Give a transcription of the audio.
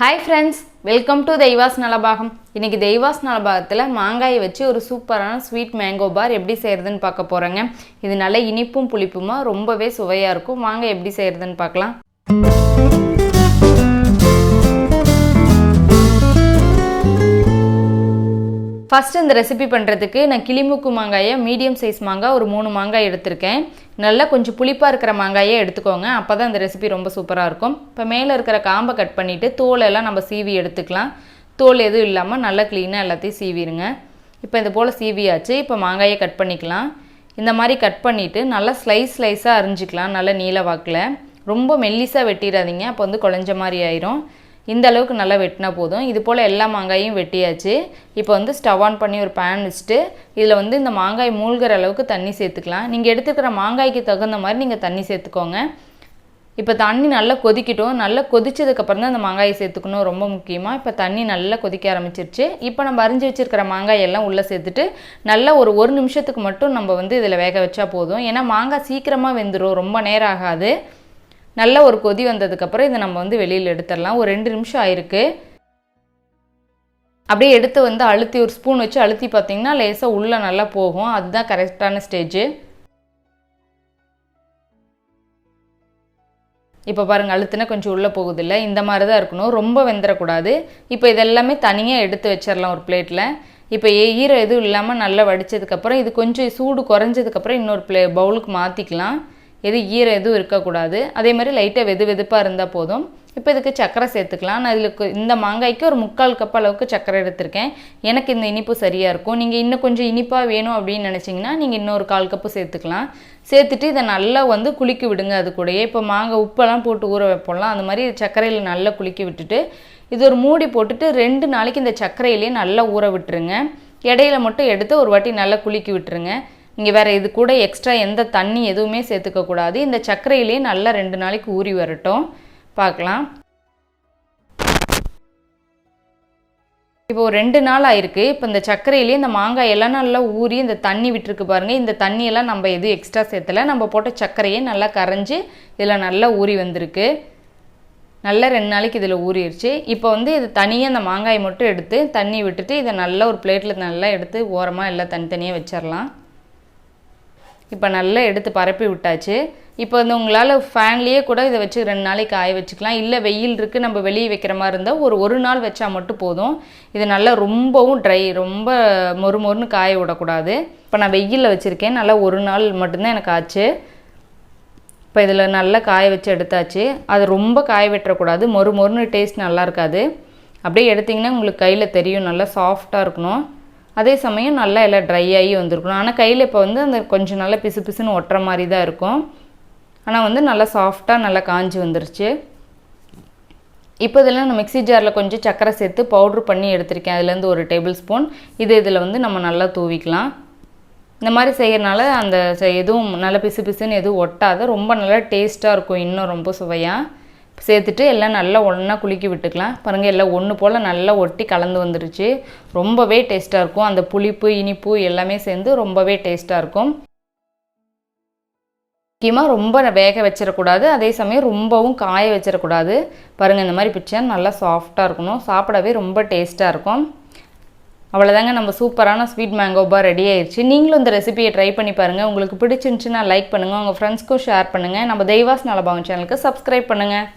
Hi friends, welcome to தெய்வாஸ் Nalabagam. இன்னைக்கு தெய்வாஸ் நலபாகத்துல மாங்காயை வச்சு ஒரு சூப்பரான ஸ்வீட் மேங்கோ பார் எப்படி செய்யறதுன்னு பார்க்க போறேங்க. இது நல்ல இனிப்பும் புளிப்புமா ரொம்பவே சுவையா இருக்கும். வாங்க எப்படி செய்யறதுன்னு பார்க்கலாம். ஃபர்ஸ்ட் இந்த ரெசிபி பண்ணுறதுக்கு நான் கிளிமூக்கு மாங்காயை மீடியம் சைஸ் மாங்காய் ஒரு 3 மாங்காய் எடுத்திருக்கேன். நல்லா கொஞ்சம் புளிப்பாக இருக்கிற மாங்காயே எடுத்துக்கோங்க, அப்போ தான் இந்த ரெசிபி ரொம்ப சூப்பராக இருக்கும். இப்போ மேலே இருக்கிற காம்பை கட் பண்ணிவிட்டு தோலெல்லாம் நம்ம சீவி எடுத்துக்கலாம். தோல் எதுவும் இல்லாமல் நல்லா க்ளீனாக எல்லாத்தையும் சீவிடுங்க. இப்போ இது போல் சீவியாச்சு. இப்போ மாங்காயை கட் பண்ணிக்கலாம். இந்த மாதிரி கட் பண்ணிவிட்டு நல்லா ஸ்லைஸாக அரிஞ்சிக்கலாம். நல்லா நீல வாக்கில் ரொம்ப மெல்லிஸாக வெட்டிடாதீங்க, அப்போ வந்து குழஞ்ச மாதிரி ஆயிரும். இந்த அளவுக்கு நல்லா வெட்டினா போதும். இது போல் எல்லா மாங்காயும் வெட்டியாச்சு. இப்போ வந்து ஸ்டவ் ஆன் பண்ணி ஒரு பேன் வச்சுட்டு இதில் வந்து இந்த மாங்காய் மூழ்கிற அளவுக்கு தண்ணி சேர்த்துக்கலாம். நீங்கள் எடுத்துக்கிற மாங்காய்க்கு தகுந்த மாதிரி நீங்கள் தண்ணி சேர்த்துக்கோங்க. இப்போ தண்ணி நல்லா கொதிக்கட்டும். நல்லா கொதிச்சதுக்கப்புறம் தான் இந்த மாங்காயை சேர்த்துக்கணும், ரொம்ப முக்கியமாக. இப்போ தண்ணி நல்லா கொதிக்க ஆரம்பிச்சிருச்சு. இப்போ நம்ம அரிஞ்சு வச்சுருக்கிற மாங்காய் எல்லாம் உள்ளே சேர்த்துட்டு நல்லா ஒரு நிமிஷத்துக்கு மட்டும் நம்ம வந்து இதில் வேக வச்சா போதும். ஏன்னா மாங்காய் சீக்கிரமாக வெந்துடும், ரொம்ப நேரம் ஆகாது. நல்ல ஒரு கொதி வந்ததுக்கப்புறம் இதை நம்ம வந்து வெளியில் எடுத்துடலாம். ஒரு 2 நிமிஷம் ஆயிருக்கு. அப்படியே எடுத்து வந்து அழுத்தி ஒரு ஸ்பூன் வச்சு அழுத்தி பார்த்தீங்கன்னா லேசாக உள்ளே நல்லா போகும். அதுதான் கரெக்டான ஸ்டேஜு. இப்போ பாருங்கள், அழுத்துனா கொஞ்சம் உள்ளே போகுதில்ல, இந்த மாதிரி தான் இருக்கணும், ரொம்ப வெந்துடக்கூடாது. இப்போ இதெல்லாமே தனியாக எடுத்து வச்சிடலாம் ஒரு பிளேட்டில். இப்போ ஈரம் எதுவும் இல்லாமல் நல்லா வடித்ததுக்கப்புறம் இது கொஞ்சம் சூடு குறைஞ்சதுக்கப்புறம் இன்னொரு பவுலுக்கு மாற்றிக்கலாம். ஈரம் எதுவும் இருக்கக்கூடாது. அதே மாதிரி லைட்டாக வெதுப்பாக இருந்தால் போதும். இப்போ இதுக்கு சர்க்கரை சேர்த்துக்கலாம். நான் இதில் இந்த மாங்காய்க்கு ஒரு 3/4 கப் அளவுக்கு சர்க்கரை எடுத்திருக்கேன். எனக்கு இந்த இனிப்பு சரியாக இருக்கும். நீங்கள் இன்னும் கொஞ்சம் இனிப்பாக வேணும் அப்படின்னு நினச்சிங்கன்னா நீங்கள் இன்னொரு 1/4 கப்பு சேர்த்துக்கலாம். சேர்த்துட்டு இதை நல்லா வந்து குலுக்கி விடுங்க. அது கூடயே இப்போ மாங்காய் உப்பெல்லாம் போட்டு ஊற வைப்போம்லாம், அந்த மாதிரி சர்க்கரையில் நல்லா குலுக்கி விட்டுட்டு இது ஒரு மூடி போட்டுட்டு 2 நாளைக்கு இந்த சர்க்கரையிலேயே நல்லா ஊற விட்டுருங்க. இடையில மட்டும் எடுத்து ஒரு வாட்டி நல்லா குலுக்கி விட்டுருங்க. நீங்கள் வேறு இது கூட எக்ஸ்ட்ரா எந்த தண்ணி எதுவுமே சேர்த்துக்கக்கூடாது. இந்த சர்க்கரையிலேயே நல்லா 2 நாளைக்கு ஊறி வரட்டும். பார்க்கலாம். இப்போ 2 நாள் ஆயிருக்கு. இப்போ இந்த சர்க்கரையிலேயே இந்த மாங்காய் எல்லாம் நல்லா ஊறி இந்த தண்ணி விட்டுருக்கு பாருங்கள். இந்த தண்ணியெல்லாம் நம்ம எதுவும் எக்ஸ்ட்ரா சேர்த்தலை. நம்ம போட்ட சர்க்கரையே நல்லா கரைஞ்சி இதில் நல்லா ஊறி வந்திருக்கு. நல்லா 2 நாளைக்கு இதில் ஊறிடுச்சு. இப்போ வந்து இது தனியாக இந்த மாங்காயை மட்டும் எடுத்து தண்ணி விட்டுட்டு இதை நல்லா ஒரு பிளேட்டில் நல்லா எடுத்து ஓரமாக எல்லாம் தனித்தனியாக வச்சிடலாம். இப்போ நல்லா எடுத்து பரப்பி விட்டாச்சு. இப்போ வந்து உங்களால் ஃபேன்லேயே கூட இதை வச்சு 2 நாளைக்கு காய வச்சுக்கலாம். இல்லை வெயில் இருக்குது, நம்ம வெளியே வைக்கிற மாதிரி இருந்தால் ஒரு நாள் வச்சா மட்டும் போதும். இது நல்லா ரொம்பவும் ரொம்ப மொறுன்னு காய விடக்கூடாது. இப்போ நான் வெயிலில் வச்சுருக்கேன். நல்லா 1 நாள் மட்டும்தான் எனக்கு ஆச்சு. இப்போ இதில் நல்லா காய வச்சு எடுத்தாச்சு. அது ரொம்ப காய வெட்டக்கூடாது, மொறுன்னு டேஸ்ட் நல்லா இருக்காது. அப்படியே எடுத்திங்கன்னா உங்களுக்கு கையில் தெரியும், நல்லா சாஃப்டாக இருக்கணும். அதே சமயம் நல்லா எல்லாம் ட்ரை ஆகி வந்திருக்கணும். ஆனால் கையில் இப்போ வந்து அந்த கொஞ்சம் நல்லா பிசுன்னு ஒட்டுற மாதிரி தான் இருக்கும். ஆனால் வந்து நல்லா சாஃப்டாக நல்லா காஞ்சி வந்துருச்சு. இப்போ இதில் நான் மிக்ஸி ஜாரில் கொஞ்சம் சர்க்கரை சேர்த்து பவுட்ரு பண்ணி எடுத்திருக்கேன். அதுலேருந்து 1 டேபிள் ஸ்பூன் இதில் வந்து நம்ம நல்லா தூவிக்கலாம். இந்த மாதிரி செய்கிறனால அந்த எதுவும் நல்லா பிசுன்னு எதுவும் ஒட்டாத ரொம்ப நல்லா டேஸ்ட்டாக இருக்கும். இன்னும் ரொம்ப சுவையாக சேர்த்துட்டு எல்லாம் நல்லா ஒன்றா குலுக்கி விட்டுக்கலாம். பாருங்கள், எல்லாம் ஒன்று போல் நல்லா ஒட்டி கலந்து வந்துருச்சு. ரொம்பவே டேஸ்ட்டாக இருக்கும். அந்த புளிப்பு இனிப்பு எல்லாமே சேர்ந்து ரொம்பவே டேஸ்ட்டாக இருக்கும். முக்கியமாக ரொம்ப வேக வச்சிடக்கூடாது, அதே சமயம் ரொம்பவும் காய வச்சிடக்கூடாது. பாருங்கள், இந்த மாதிரி பிச்சை நல்லா சாஃப்டாக இருக்கணும். சாப்பிடவே ரொம்ப டேஸ்ட்டாக இருக்கும். அவ்வளோதாங்க, நம்ம சூப்பரான ஸ்வீட் மேங்கோ பார் ரெடி ஆயிடுச்சு. நீங்களும் இந்த ரெசிபியை ட்ரை பண்ணி பாருங்கள். உங்களுக்கு பிடிச்சிருந்துச்சுன்னா லைக் பண்ணுங்கள், உங்கள் ஃப்ரெண்ட்ஸ்க்கும் ஷேர் பண்ணுங்கள். நம்ம தெய்வாஸ் நலபாகம் சேனலுக்கு சப்ஸ்கிரைப் பண்ணுங்கள்.